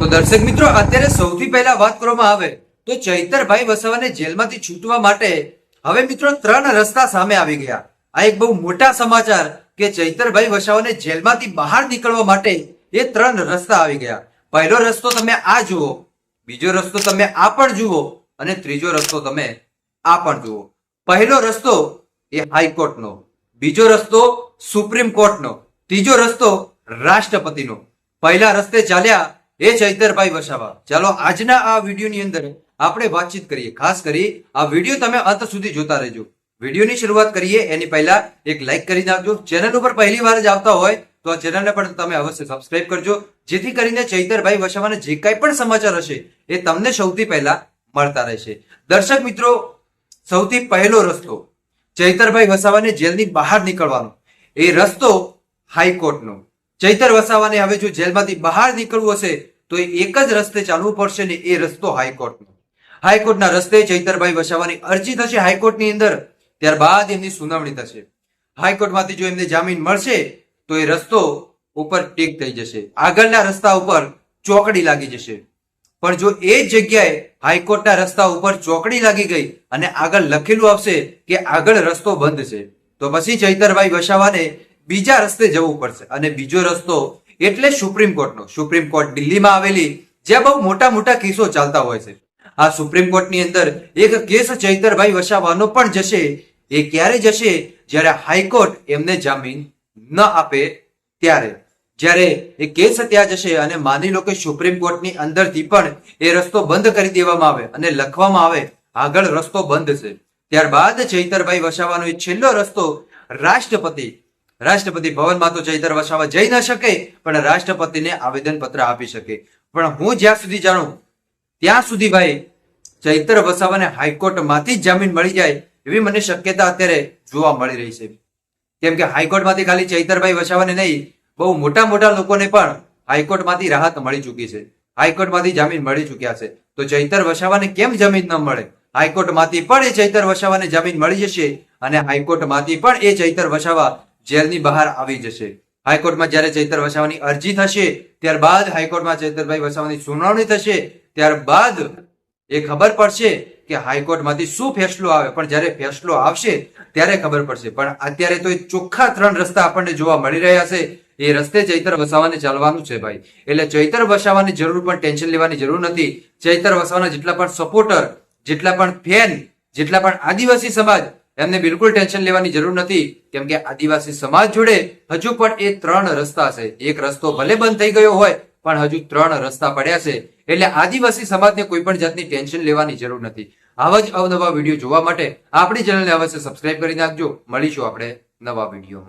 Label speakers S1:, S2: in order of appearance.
S1: તો દર્શક મિત્રો, અત્યારે સૌથી પહેલા વાત કરવામાં આવે તો ચૈતરભાઈ વસાવાને જેલમાંથી છૂટવા માટે હવે મિત્રો 3 રસ્તા સામે આવી ગયા. આ એક બહુ મોટા સમાચાર કે ચૈતરભાઈ વસાવાને જેલમાંથી બહાર નીકળવા માટે એ 3 રસ્તા આવી ગયા. પહેલો રસ્તો તમે આ જુઓ, બીજો રસ્તો તમે આ પણ જુઓ અને ત્રીજો રસ્તો તમે આ પણ જુઓ. પહેલો રસ્તો એ હાઈકોર્ટનો, બીજો રસ્તો સુપ્રીમ કોર્ટનો, ત્રીજો રસ્તો રાષ્ટ્રપતિનો. પહેલા રસ્તે ચાલ્યા એ ચૈતરભાઈ વસાવા. ચાલો આજના આ વિડીયોની અંદર આપણે વાતચીત કરીએ. ખાસ કરી આ વિડીયો તમે અંત સુધી જોતા રહેજો. વિડીયોની શરૂઆત કરીએ એની પહેલા એક લાઈક કરી નાખજો. ચેનલ ઉપર પહેલી વાર જ આવતા હોય તો આ ચેનલને પણ તમે અવશ્ય સબસ્ક્રાઇબ કરજો, જેથી કરીને ચૈતરભાઈ વસાવાને જે કાંઈ પણ સમાચાર હશે એ તમને સૌથી પહેલા મળતા રહેશે. દર્શક મિત્રો, સૌથી પહેલો રસ્તો ચૈતરભાઈ વસાવાને જેલની બહાર નીકળવાનો, એ રસ્તો હાઈકોર્ટનો. ચૈતર વસાવાને હવે જો જેલમાંથી બહાર નીકળવું હશે તો એક જ રસ્તે ચાલવું પડશે ને એ રસ્તો હાઈકોર્ટનો. હાઈકોર્ટના રસ્તે ચૈતરભાઈ વસાવાની અરજી થશે હાઈકોર્ટની અંદર, ત્યારબાદ એમની સુનાવણી થશે. હાઈકોર્ટમાંથી જો એમને જામીન મળશે તો એ રસ્તો ઉપર ટીક થઈ જશે, આગળના રસ્તા ઉપર ચોકડી લાગી જશે. પણ જો એ જ જગ્યાએ હાઈકોર્ટના રસ્તા ઉપર ચોકડી લાગી ગઈ અને આગળ લખેલું આવશે કે આગળ રસ્તો બંધ છે, તો પછી ચૈતરભાઈ વસાવાને બીજા રસ્તે જવું પડશે. અને બીજો રસ્તો એટલે સુપ્રીમ કોર્ટનો. સુપ્રીમ કોર્ટ દિલ્હીમાં આવેલી, જ્યાં બહુ મોટા મોટા કેસો ચાલતા હોય છે. આ સુપ્રીમ કોર્ટની અંદર એક કેસ ચૈતરભાઈ વસાવાનો પણ જશે. એ ક્યારે જશે? જ્યારે હાઈકોર્ટ એમને જામીન ન આપે ત્યારે. જ્યારે એ કેસ ત્યાં જશે અને માની લો કે સુપ્રીમ કોર્ટની અંદરથી પણ એ રસ્તો બંધ કરી દેવામાં આવે અને લખવામાં આવે આગળ રસ્તો બંધ છે, ત્યારબાદ ચૈતરભાઈ વસાવાનો એ છેલ્લો રસ્તો રાષ્ટ્રપતિ ભવનમાં તો ચૈતર વસાવા જઈ ન શકે, પણ રાષ્ટ્રપતિને આવેદન પત્ર આપી શકે. પણ હું જ્યાં સુધી જાણું ત્યાં સુધી ભાઈ ચૈતર વસાવાને હાઈકોર્ટમાંથી જ જામીન મળી જાય એવી મને શક્યતા અત્યારે જોવા મળી રહી છે. કેમ કે હાઈકોર્ટમાંથી ખાલી ચૈતરભાઈ વસાવાને નહીં, બહુ મોટા મોટા લોકોને પણ હાઈકોર્ટમાંથી રાહત મળી ચૂકી છે, હાઈકોર્ટમાંથી જામીન મળી ચૂક્યા છે. તો ચૈતર વસાવાને કેમ જામીન ન મળે? હાઈકોર્ટમાંથી પણ એ ચૈતર વસાવાને જામીન મળી જશે અને હાઈકોર્ટમાંથી પણ એ ચૈતર વસાવા જેલની બહાર આવી જશે. હાઈકોર્ટમાં જ્યારે ચૈતર વસાવાની અરજી થશે, ત્યારબાદ હાઈકોર્ટમાં ચૈતરભાઈ વસાવાની સુનાવણી થશે, ત્યારબાદ એ ખબર પડશે કે હાઈકોર્ટમાંથી શું ફેસલો આવે. પણ જ્યારે ફેસલો આવશે ત્યારે ખબર પડશે. પણ અત્યારે તો એ ચોખ્ખા 3 રસ્તા આપણને જોવા મળી રહ્યા છે. એ રસ્તે ચૈતર વસાવાને ચાલવાનું છે ભાઈ. એટલે ચૈતર વસાવાની જરૂર પણ ટેન્શન લેવાની જરૂર નથી. ચૈતર વસાવાના જેટલા પણ સપોર્ટર, જેટલા પણ ફેન, જેટલા પણ આદિવાસી સમાજ, એમને બિલકુલ ટેન્શન લેવાની જરૂર નથી. કેમ કે આદિવાસી સમાજ જોડે હજુ પણ એ 3 રસ્તા છે. એક રસ્તો ભલે બંધ થઈ ગયો હોય પણ હજુ 3 રસ્તા પડ્યા છે. એટલે આદિવાસી સમાજને કોઈ પણ જાતની ટેન્શન લેવાની જરૂર નથી. આવા જ અવનવા વિડીયો જોવા માટે આપણી ચેનલને અવશ્ય સબસ્ક્રાઇબ કરી નાખજો. મળીશું આપણે નવા વિડીયોમાં.